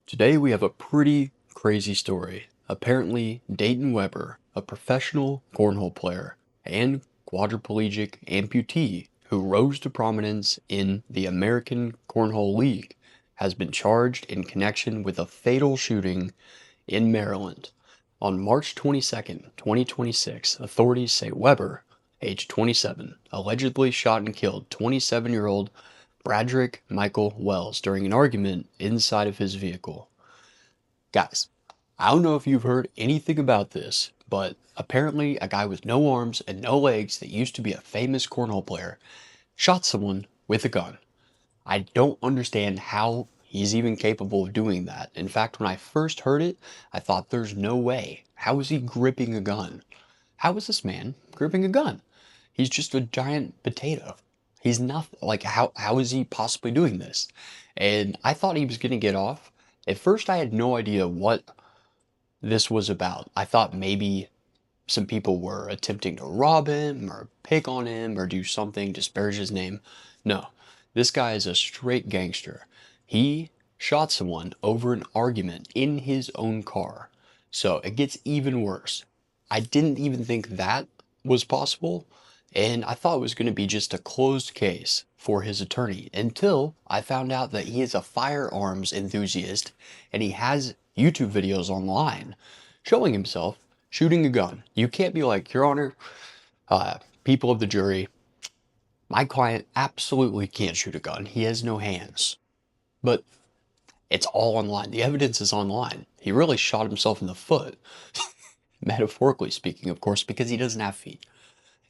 Today we have a pretty crazy story. Apparently, Dayton Webber, a professional cornhole player and quadriplegic amputee who rose to prominence in the American Cornhole League, has been charged in connection with a fatal shooting in Maryland. On March 22nd, 2026, authorities say Webber, age 27, allegedly shot and killed 27-year-old Bradrick Michael Wells during an argument inside of his vehicle. Guys, I don't know if you've heard anything about this, but apparently a guy with no arms and no legs that used to be a famous cornhole player shot someone with a gun. I don't understand how he's even capable of doing that. In fact, when I first heard it, I thought there's no way. How is he gripping a gun? How is this man gripping a gun? He's just a giant potato. He's nothing. Like, how is he possibly doing this? And I thought he was going to get off. At first, I had no idea what this was about. I thought maybe some people were attempting to rob him or pick on him or do something, disparage his name. No, this guy is a straight gangster. He shot someone over an argument in his own car. So it gets even worse. I didn't even think that was possible, and I thought it was going to be just a closed case for his attorney until I found out that he is a firearms enthusiast and he has YouTube videos online showing himself shooting a gun. You can't be like, Your Honor, people of the jury, my client absolutely can't shoot a gun. He has no hands. But it's all online. The evidence is online. He really shot himself in the foot. Metaphorically speaking, of course, because he doesn't have feet.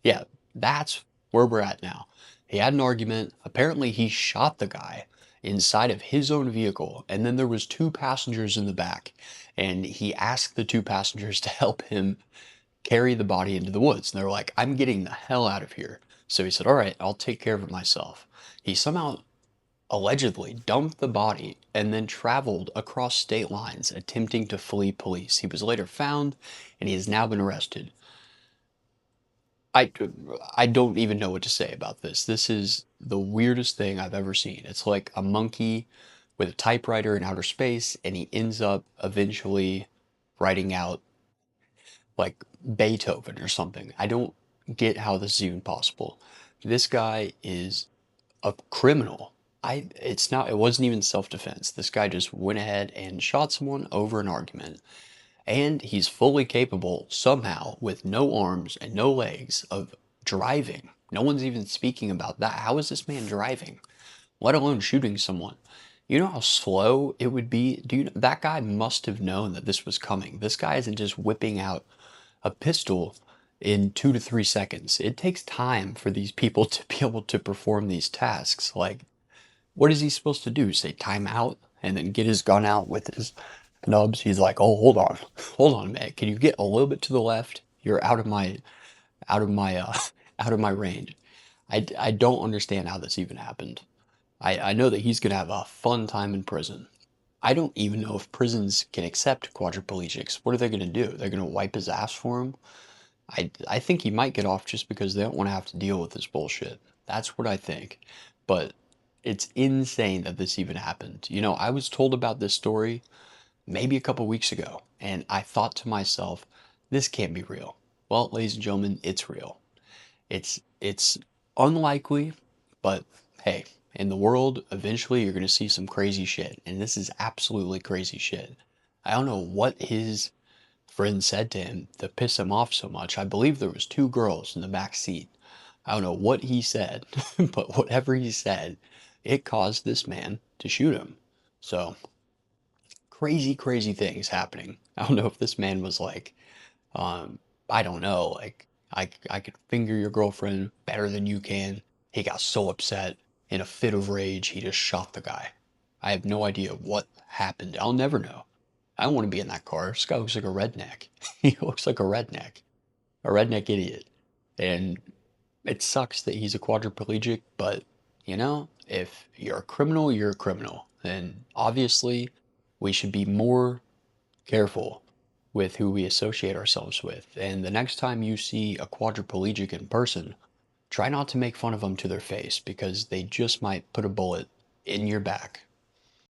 Yeah, that's where we're at now. He had an argument. Apparently, he shot the guy inside of his own vehicle, and then there was two passengers in the back, and he asked the two passengers to help him carry the body into the woods. And they were like, I'm getting the hell out of here. So he said, all right, I'll take care of it myself. He somehow allegedly dumped the body and then traveled across state lines attempting to flee police. He was later found and he has now been arrested. I, I don't even know what to say about this. This is the weirdest thing I've ever seen. It's like a monkey with a typewriter in outer space, and he ends up eventually writing out like Beethoven or something. I don't get how this is even possible. This guy is a criminal. It wasn't even self-defense. This guy just went ahead and shot someone over an argument. And he's fully capable, somehow, with no arms and no legs, of driving. No one's even speaking about that. How is this man driving? Let alone shooting someone. You know how slow it would be? That guy must have known that this was coming. This guy isn't just whipping out a pistol in 2 to 3 seconds. It takes time for these people to be able to perform these tasks. Like, what is he supposed to do? Say time out and then get his gun out with his nubs? He's like, oh, hold on, man. Can you get a little bit to the left? You're out of my, out of my range. I don't understand how this even happened. I know that he's gonna have a fun time in prison. I don't even know if prisons can accept quadriplegics. What are they gonna do? They're gonna wipe his ass for him? I think he might get off just because they don't want to have to deal with this bullshit. That's what I think. But it's insane that this even happened. You know, I was told about this story maybe a couple weeks ago, and I thought to myself, this can't be real. Well, ladies and gentlemen, it's real. It's unlikely, but hey, in the world, eventually you're gonna see some crazy shit, and this is absolutely crazy shit. I don't know what his friend said to him to piss him off so much. I believe there was two girls in the back seat. I don't know what he said, but whatever he said, it caused this man to shoot him. So, crazy, crazy things happening. I don't know if this man was like, um, I don't know, like, I could finger your girlfriend better than you can. He got so upset in a fit of rage, he just shot the guy. I have no idea what happened. I'll never know. I don't want to be in that car. This guy looks like a redneck. He looks like a redneck idiot. And it sucks that he's a quadriplegic, but you know, if you're a criminal, you're a criminal. And obviously, we should be more careful with who we associate ourselves with. And the next time you see a quadriplegic in person, try not to make fun of them to their face because they just might put a bullet in your back.